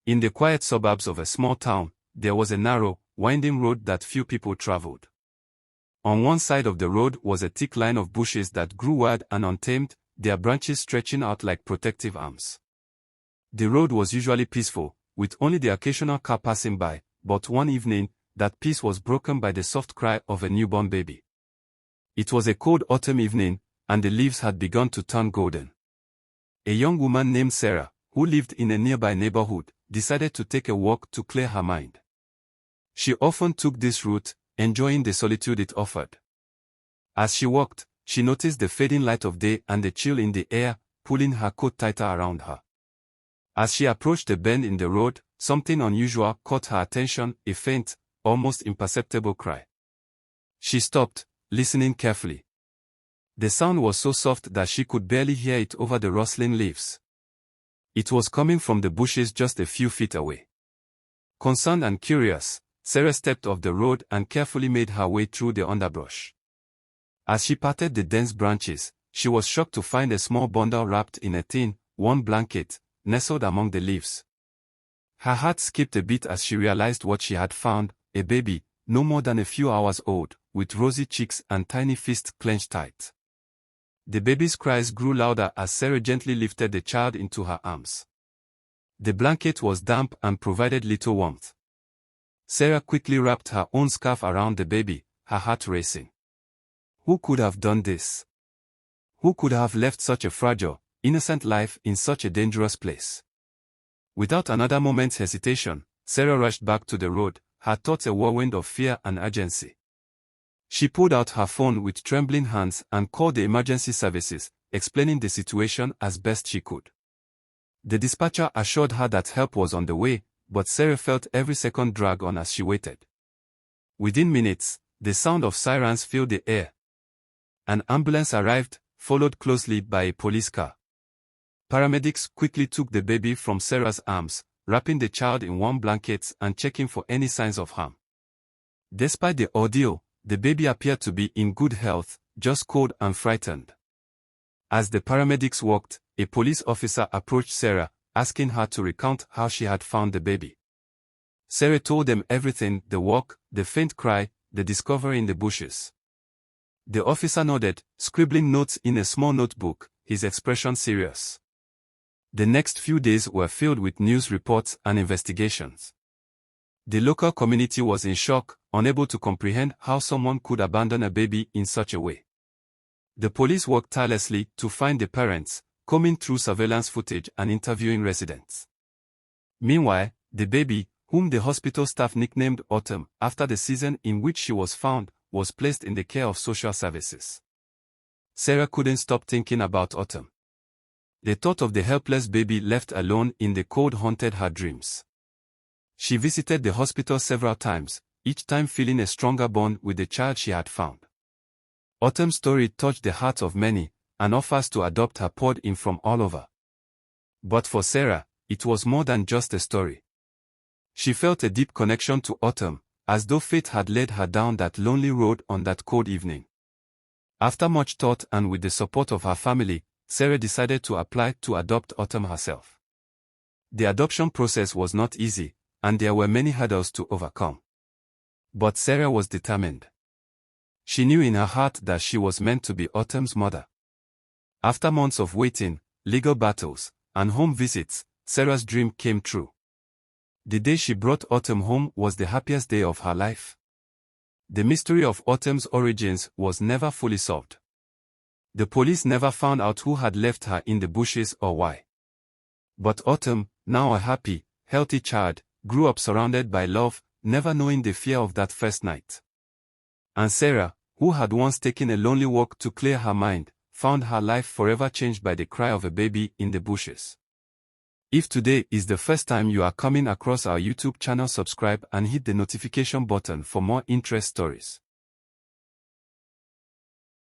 In the quiet suburbs of a small town, there was a narrow, winding road that few people traveled. On one side of the road was a thick line of bushes that grew wild and untamed, their branches stretching out like protective arms. The road was usually peaceful, with only the occasional car passing by, but one evening, that peace was broken by the soft cry of a newborn baby. It was a cold autumn evening, and the leaves had begun to turn golden. A young woman named Sarah, who lived in a nearby neighborhood, decided to take a walk to clear her mind. She often took this route, enjoying the solitude it offered. As she walked, she noticed the fading light of day and the chill in the air, pulling her coat tighter around her. As she approached a bend in the road, something unusual caught her attention, a faint, almost imperceptible cry. She stopped, listening carefully. The sound was so soft that she could barely hear it over the rustling leaves. It was coming from the bushes just a few feet away. Concerned and curious, Sarah stepped off the road and carefully made her way through the underbrush. As she parted the dense branches, she was shocked to find a small bundle wrapped in a thin, worn blanket, nestled among the leaves. Her heart skipped a beat as she realized what she had found, a baby, no more than a few hours old, with rosy cheeks and tiny fists clenched tight. The baby's cries grew louder as Sarah gently lifted the child into her arms. The blanket was damp and provided little warmth. Sarah quickly wrapped her own scarf around the baby, her heart racing. Who could have done this? Who could have left such a fragile, innocent life in such a dangerous place? Without another moment's hesitation, Sarah rushed back to the road, her thoughts a whirlwind of fear and urgency. She pulled out her phone with trembling hands and called the emergency services, explaining the situation as best she could. The dispatcher assured her that help was on the way, but Sarah felt every second drag on as she waited. Within minutes, the sound of sirens filled the air. An ambulance arrived, followed closely by a police car. Paramedics quickly took the baby from Sarah's arms, wrapping the child in warm blankets and checking for any signs of harm. Despite the ordeal, the baby appeared to be in good health, just cold and frightened. As the paramedics walked, a police officer approached Sarah, asking her to recount how she had found the baby. Sarah told them everything: the walk, the faint cry, the discovery in the bushes. The officer nodded, scribbling notes in a small notebook, his expression serious. The next few days were filled with news reports and investigations. The local community was in shock, unable to comprehend how someone could abandon a baby in such a way. The police worked tirelessly to find the parents, combing through surveillance footage and interviewing residents. Meanwhile, the baby, whom the hospital staff nicknamed Autumn after the season in which she was found, was placed in the care of social services. Sarah couldn't stop thinking about Autumn. The thought of the helpless baby left alone in the cold haunted her dreams. She visited the hospital several times, each time feeling a stronger bond with the child she had found. Autumn's story touched the hearts of many, and offers to adopt her poured in from all over. But for Sarah, it was more than just a story. She felt a deep connection to Autumn, as though fate had led her down that lonely road on that cold evening. After much thought and with the support of her family, Sarah decided to apply to adopt Autumn herself. The adoption process was not easy, and there were many hurdles to overcome. But Sarah was determined. She knew in her heart that she was meant to be Autumn's mother. After months of waiting, legal battles, and home visits, Sarah's dream came true. The day she brought Autumn home was the happiest day of her life. The mystery of Autumn's origins was never fully solved. The police never found out who had left her in the bushes or why. But Autumn, now a happy, healthy child, grew up surrounded by love, never knowing the fear of that first night. And Sarah, who had once taken a lonely walk to clear her mind, found her life forever changed by the cry of a baby in the bushes. If today is the first time you are coming across our YouTube channel, subscribe and hit the notification button for more interest stories.